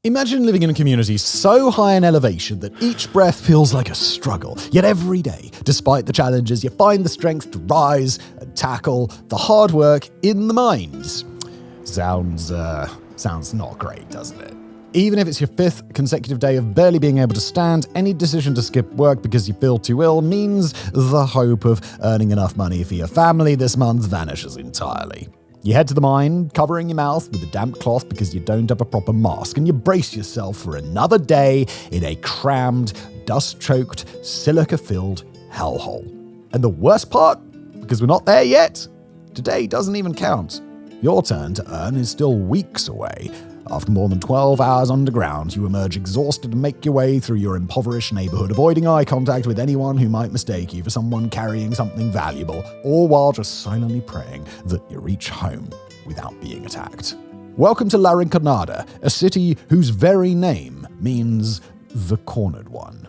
Imagine living in a community so high in elevation that each breath feels like a struggle, yet every day, despite the challenges, you find the strength to rise and tackle the hard work in the mines. Sounds not great, doesn't it? Even if it's your 5th consecutive day of barely being able to stand, any decision to skip work because you feel too ill means the hope of earning enough money for your family this month vanishes entirely. You head to the mine, covering your mouth with a damp cloth because you don't have a proper mask, and you brace yourself for another day in a crammed, dust-choked, silica-filled hellhole. And the worst part, because we're not there yet, today doesn't even count. Your turn to earn is still weeks away. After more than 12 hours underground, you emerge exhausted and make your way through your impoverished neighborhood, avoiding eye contact with anyone who might mistake you for someone carrying something valuable, all while just silently praying that you reach home without being attacked. Welcome to Rinconada, a city whose very name means the cornered one.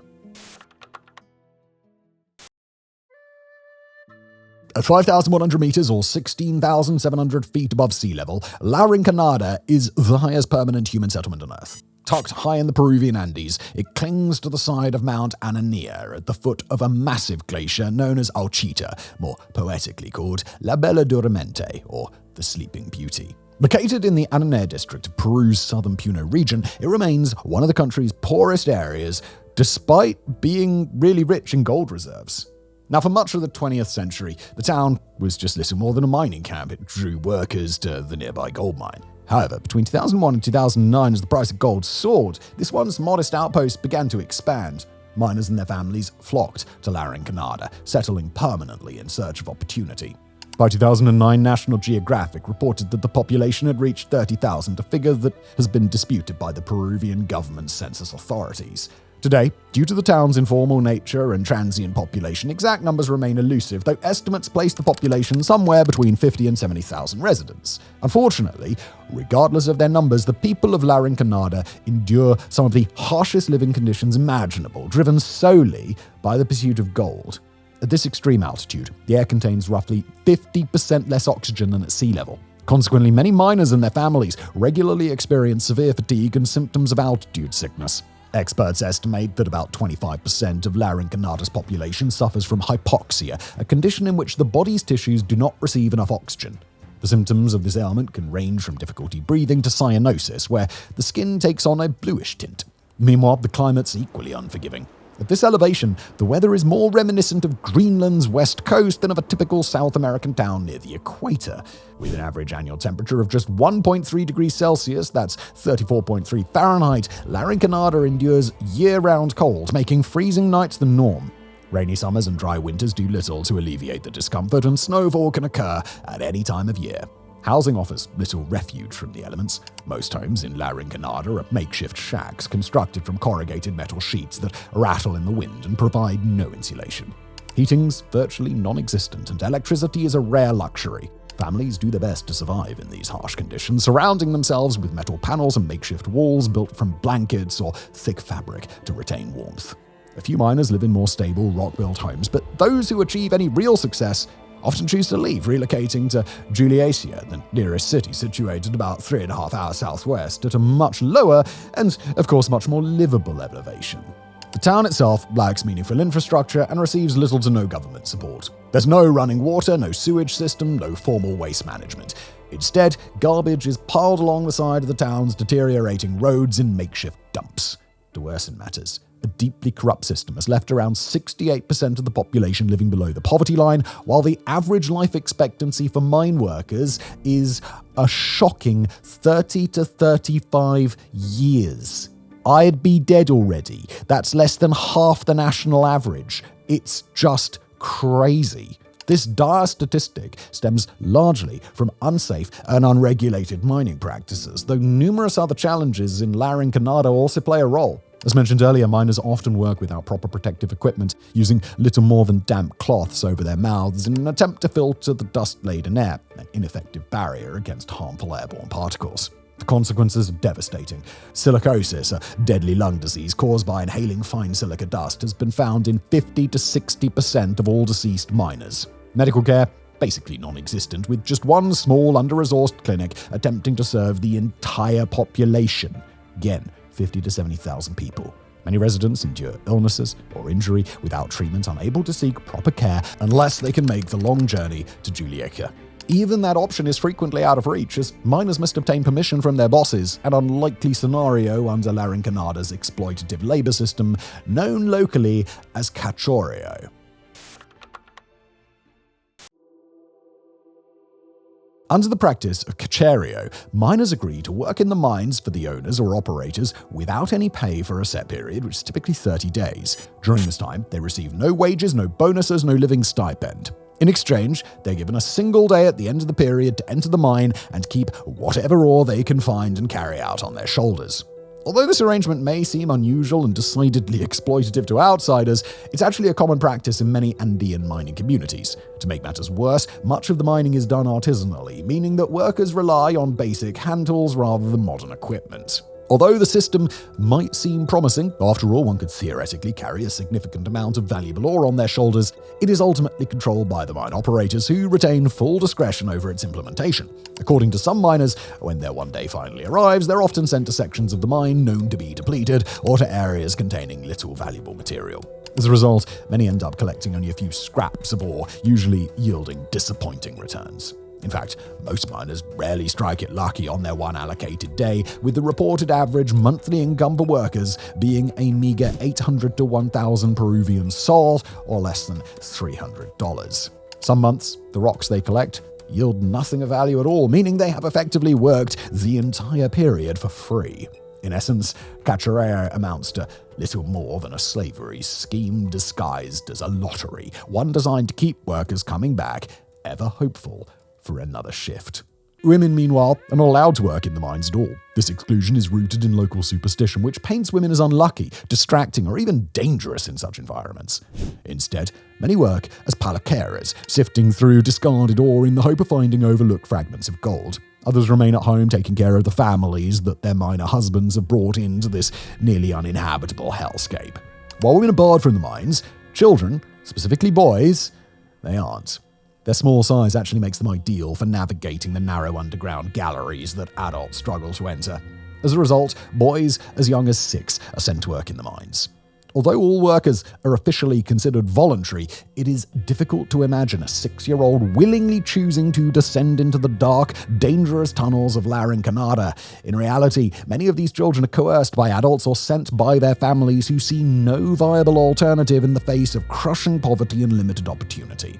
At 5,100 meters or 16,700 feet above sea level, Rinconada is the highest permanent human settlement on Earth. Tucked high in the Peruvian Andes, it clings to the side of Mount Anania at the foot of a massive glacier known as Alchita, more poetically called La Bella Dormente, or the Sleeping Beauty. Located in the Anania district of Peru's southern Puno region, it remains one of the country's poorest areas, despite being really rich in gold reserves. Now, for much of the 20th century, the town was just little more than a mining camp. It drew workers to the nearby gold mine. However, between 2001 and 2009, as the price of gold soared, this once modest outpost began to expand. Miners and their families flocked to Rinconada, settling permanently in search of opportunity. By 2009, National Geographic reported that the population had reached 30,000, a figure that has been disputed by the Peruvian government's census authorities. Today, due to the town's informal nature and transient population, exact numbers remain elusive, though estimates place the population somewhere between 50 and 70,000 residents. Unfortunately, regardless of their numbers, the people of Rinconada endure some of the harshest living conditions imaginable, driven solely by the pursuit of gold. At this extreme altitude, the air contains roughly 50% less oxygen than at sea level. Consequently, many miners and their families regularly experience severe fatigue and symptoms of altitude sickness. Experts estimate that about 25% of Rinconada's population suffers from hypoxia, a condition in which the body's tissues do not receive enough oxygen. The symptoms of this ailment can range from difficulty breathing to cyanosis, where the skin takes on a bluish tint. Meanwhile, the climate's equally unforgiving. At this elevation, the weather is more reminiscent of Greenland's west coast than of a typical South American town near the equator. With an average annual temperature of just 1.3 degrees Celsius, that's 34.3 Fahrenheit, Rinconada endures year-round cold, making freezing nights the norm. Rainy summers and dry winters do little to alleviate the discomfort, and snowfall can occur at any time of year. Housing offers little refuge from the elements. Most homes in Rinconada are makeshift shacks constructed from corrugated metal sheets that rattle in the wind and provide no insulation. Heating's virtually non-existent, and electricity is a rare luxury. Families do their best to survive in these harsh conditions, surrounding themselves with metal panels and makeshift walls built from blankets or thick fabric to retain warmth. A few miners live in more stable, rock-built homes, but those who achieve any real success often choose to leave, relocating to Juliaca, the nearest city situated about 3.5 hours southwest, at a much lower and, of course, much more livable elevation. The town itself lacks meaningful infrastructure and receives little to no government support. There's no running water, no sewage system, no formal waste management. Instead, garbage is piled along the side of the town's deteriorating roads in makeshift dumps. To worsen matters, a deeply corrupt system has left around 68% of the population living below the poverty line, while the average life expectancy for mine workers is a shocking 30 to 35 years. I'd be dead already. That's less than half the national average. It's just crazy. This dire statistic stems largely from unsafe and unregulated mining practices, though numerous other challenges in Rinconada also play a role. As mentioned earlier, miners often work without proper protective equipment, using little more than damp cloths over their mouths in an attempt to filter the dust-laden air, an ineffective barrier against harmful airborne particles. The consequences are devastating. Silicosis, a deadly lung disease caused by inhaling fine silica dust, has been found in 50 to 60% of all deceased miners. Medical care, basically non-existent, with just one small, under-resourced clinic attempting to serve the entire population. Again, 50 to 70,000 people. Many residents endure illnesses or injury without treatment, unable to seek proper care unless they can make the long journey to Juliaca. Even that option is frequently out of reach, as miners must obtain permission from their bosses, an unlikely scenario under Rinconada's exploitative labor system, known locally as cachorio. Under the practice of cachorio, miners agree to work in the mines for the owners or operators without any pay for a set period, which is typically 30 days. During this time, they receive no wages, no bonuses, no living stipend. In exchange, they're given a single day at the end of the period to enter the mine and keep whatever ore they can find and carry out on their shoulders. Although this arrangement may seem unusual and decidedly exploitative to outsiders, it's actually a common practice in many Andean mining communities. To make matters worse, much of the mining is done artisanally, meaning that workers rely on basic hand tools rather than modern equipment. Although the system might seem promising, after all, one could theoretically carry a significant amount of valuable ore on their shoulders, it is ultimately controlled by the mine operators, who retain full discretion over its implementation. According to some miners, when their one day finally arrives, they're often sent to sections of the mine known to be depleted, or to areas containing little valuable material. As a result, many end up collecting only a few scraps of ore, usually yielding disappointing returns. In fact, most miners rarely strike it lucky on their one allocated day, with the reported average monthly income for workers being a meager 800 to 1,000 Peruvian sols, or less than $300. Some months, the rocks they collect yield nothing of value at all, meaning they have effectively worked the entire period for free. In essence, cachoeira amounts to little more than a slavery scheme disguised as a lottery, one designed to keep workers coming back, ever hopeful for another shift. Women, meanwhile, are not allowed to work in the mines at all. This exclusion is rooted in local superstition, which paints women as unlucky, distracting, or even dangerous in such environments. Instead, many work as palaqueras, sifting through discarded ore in the hope of finding overlooked fragments of gold. Others remain at home taking care of the families that their miner husbands have brought into this nearly uninhabitable hellscape. While women are barred from the mines, children, specifically boys, they aren't. Their small size actually makes them ideal for navigating the narrow underground galleries that adults struggle to enter. As a result, boys as young as 6 are sent to work in the mines. Although all workers are officially considered voluntary, it is difficult to imagine a 6-year-old willingly choosing to descend into the dark, dangerous tunnels of La Rinconada. In reality, many of these children are coerced by adults or sent by their families who see no viable alternative in the face of crushing poverty and limited opportunity.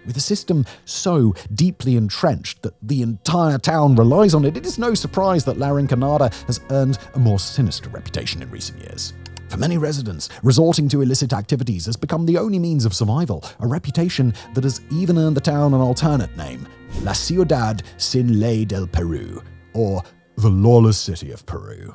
With a system so deeply entrenched that the entire town relies on it, it is no surprise that La Rinconada has earned a more sinister reputation in recent years. For many residents, resorting to illicit activities has become the only means of survival, a reputation that has even earned the town an alternate name, La Ciudad Sin Ley del Peru, or the Lawless City of Peru.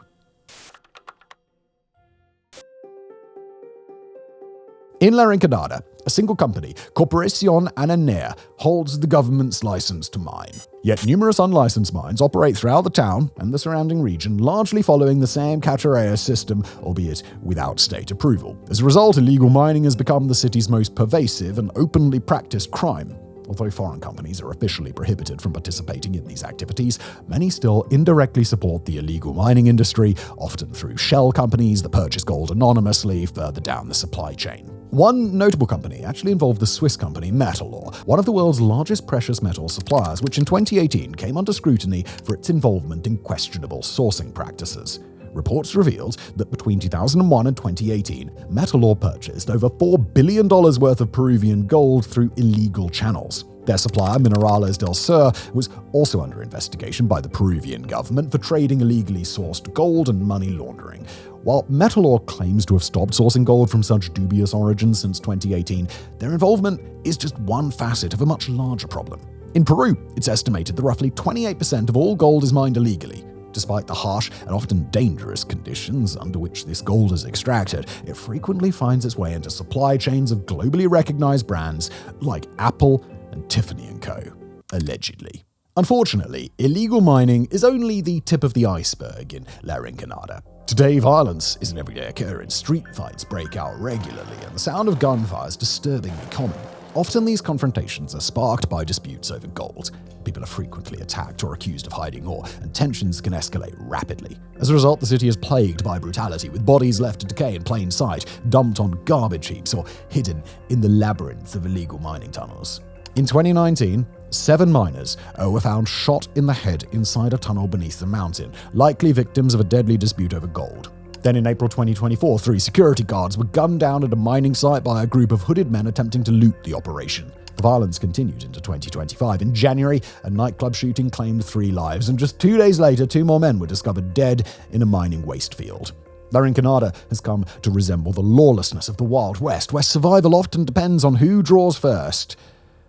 In La Rinconada, a single company, Corporación Ananea, holds the government's license to mine. Yet numerous unlicensed mines operate throughout the town and the surrounding region, largely following the same cachoeira system, albeit without state approval. As a result, illegal mining has become the city's most pervasive and openly practiced crime. Although foreign companies are officially prohibited from participating in these activities, many still indirectly support the illegal mining industry, often through shell companies that purchase gold anonymously further down the supply chain. One notable company actually involved the Swiss company Metalor, one of the world's largest precious metal suppliers, which in 2018 came under scrutiny for its involvement in questionable sourcing practices. Reports revealed that between 2001 and 2018, Metalor purchased over $4 billion worth of Peruvian gold through illegal channels. Their supplier, Minerales del Sur, was also under investigation by the Peruvian government for trading illegally sourced gold and money laundering. While Metalor claims to have stopped sourcing gold from such dubious origins since 2018, their involvement is just one facet of a much larger problem. In Peru, it's estimated that roughly 28% of all gold is mined illegally. Despite the harsh and often dangerous conditions under which this gold is extracted, it frequently finds its way into supply chains of globally recognized brands like Apple and Tiffany & Co., allegedly. Unfortunately, illegal mining is only the tip of the iceberg in La Rinconada. Today, violence is an everyday occurrence. Street fights break out regularly, and the sound of gunfire is disturbingly common. Often these confrontations are sparked by disputes over gold. People are frequently attacked or accused of hiding ore, and tensions can escalate rapidly. As a result, the city is plagued by brutality, with bodies left to decay in plain sight, dumped on garbage heaps, or hidden in the labyrinth of illegal mining tunnels. In 2019, 7 miners were found shot in the head inside a tunnel beneath the mountain, likely victims of a deadly dispute over gold. Then in April 2024, 3 security guards were gunned down at a mining site by a group of hooded men attempting to loot the operation. The violence continued into 2025. In January, a nightclub shooting claimed 3 lives, and just 2 days later, 2 more men were discovered dead in a mining waste field. Rinconada has come to resemble the lawlessness of the Wild West, where survival often depends on who draws first,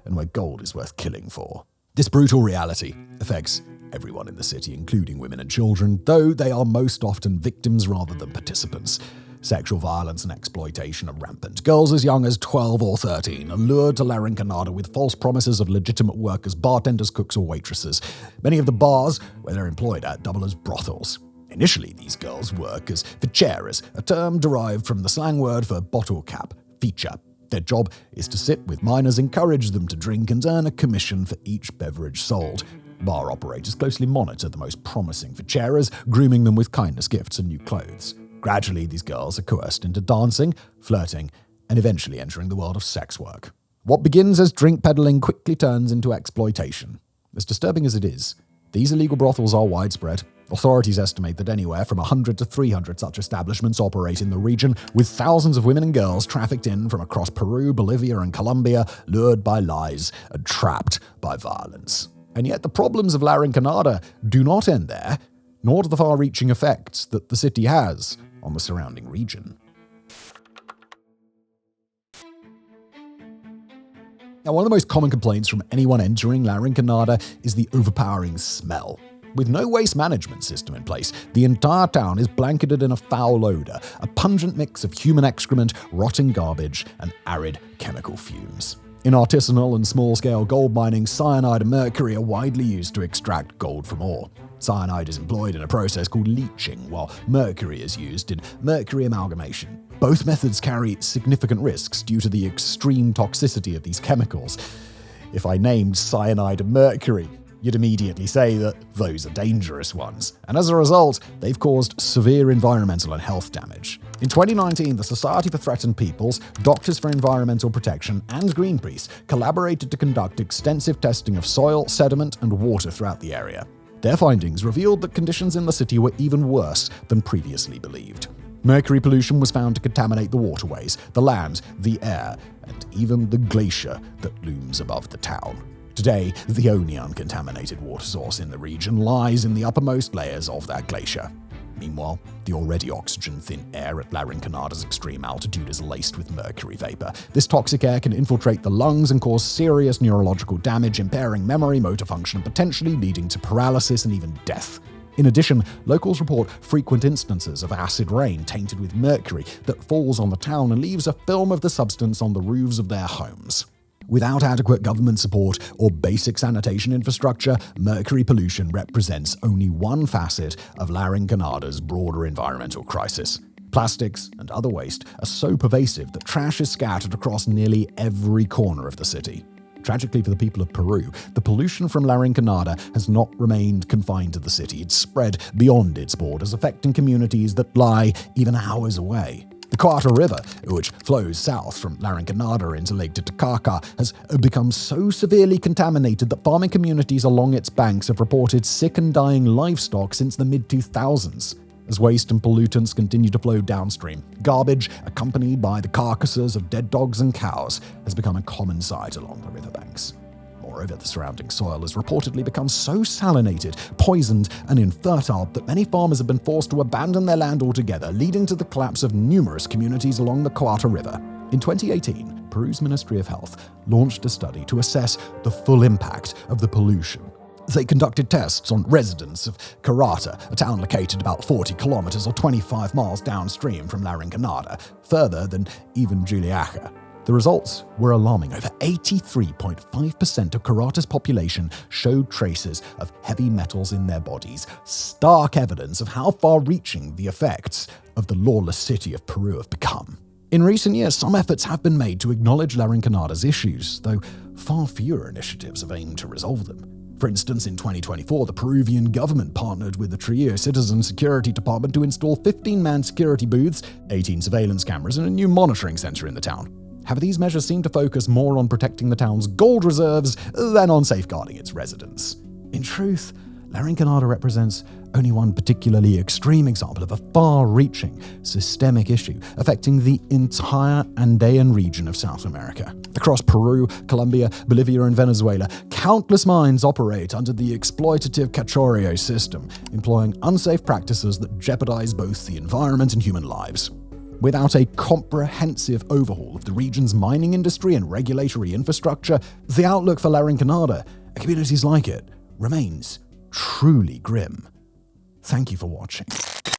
and where gold is worth killing for. This brutal reality affects everyone in the city, including women and children, though they are most often victims rather than participants. Sexual violence and exploitation are rampant. Girls as young as 12 or 13 are lured to Rinconada with false promises of legitimate work as bartenders, cooks, or waitresses. Many of the bars where they're employed at double as brothels. Initially, these girls work as ficheras, a term derived from the slang word for bottle cap, feature. Their job is to sit with minors, encourage them to drink, and earn a commission for each beverage sold. Bar operators closely monitor the most promising ficheras, grooming them with kindness gifts and new clothes. Gradually, these girls are coerced into dancing, flirting, and eventually entering the world of sex work. What begins as drink peddling quickly turns into exploitation. As disturbing as it is, these illegal brothels are widespread. Authorities estimate that anywhere from 100 to 300 such establishments operate in the region, with thousands of women and girls trafficked in from across Peru, Bolivia, and Colombia, lured by lies and trapped by violence. And yet the problems of Rinconada do not end there, nor do the far-reaching effects that the city has on the surrounding region. Now, one of the most common complaints from anyone entering Rinconada is the overpowering smell. With no waste management system in place, the entire town is blanketed in a foul odor, a pungent mix of human excrement, rotting garbage, and arid chemical fumes. In artisanal and small-scale gold mining, cyanide and mercury are widely used to extract gold from ore. Cyanide is employed in a process called leaching, while mercury is used in mercury amalgamation. Both methods carry significant risks due to the extreme toxicity of these chemicals. If I named cyanide and mercury, you'd immediately say that those are dangerous ones. And as a result, they've caused severe environmental and health damage. In 2019, the Society for Threatened Peoples, Doctors for Environmental Protection, and Greenpeace collaborated to conduct extensive testing of soil, sediment, and water throughout the area. Their findings revealed that conditions in the city were even worse than previously believed. Mercury pollution was found to contaminate the waterways, the land, the air, and even the glacier that looms above the town. Today, the only uncontaminated water source in the region lies in the uppermost layers of that glacier. Meanwhile, the already oxygen-thin air at Rinconada's extreme altitude is laced with mercury vapor. This toxic air can infiltrate the lungs and cause serious neurological damage, impairing memory, motor function, and potentially leading to paralysis and even death. In addition, locals report frequent instances of acid rain tainted with mercury that falls on the town and leaves a film of the substance on the roofs of their homes. Without adequate government support or basic sanitation infrastructure, mercury pollution represents only one facet of Rinconada's broader environmental crisis. Plastics and other waste are so pervasive that trash is scattered across nearly every corner of the city. Tragically for the people of Peru, the pollution from Rinconada has not remained confined to the city. It's spread beyond its borders, affecting communities that lie even hours away. The Quarta River, which flows south from Rinconada into Lake Titicaca, has become so severely contaminated that farming communities along its banks have reported sick and dying livestock since the mid-2000s. As waste and pollutants continue to flow downstream, garbage, accompanied by the carcasses of dead dogs and cows, has become a common sight along the riverbanks. Moreover, the surrounding soil has reportedly become so salinated, poisoned, and infertile that many farmers have been forced to abandon their land altogether, leading to the collapse of numerous communities along the Quarta River. In 2018, Peru's Ministry of Health launched a study to assess the full impact of the pollution. They conducted tests on residents of Carata, a town located about 40 kilometers or 25 miles downstream from Rinconada, further than even Juliaca. The results were alarming. Over 83.5% of Carata's population showed traces of heavy metals in their bodies, stark evidence of how far-reaching the effects of the lawless city of Peru have become. In recent years, some efforts have been made to acknowledge La Rinconada's issues, though far fewer initiatives have aimed to resolve them. For instance, in 2024, the Peruvian government partnered with the Trio Citizen Security Department to install 15-man security booths, 18 surveillance cameras, and a new monitoring center in the town. However, these measures seem to focus more on protecting the town's gold reserves than on safeguarding its residents. In truth, La Rinconada represents only one particularly extreme example of a far-reaching, systemic issue affecting the entire Andean region of South America. Across Peru, Colombia, Bolivia, and Venezuela, countless mines operate under the exploitative Cachorio system, employing unsafe practices that jeopardize both the environment and human lives. Without a comprehensive overhaul of the region's mining industry and regulatory infrastructure, the outlook for La Rinconada, and communities like it, remains truly grim. Thank you for watching.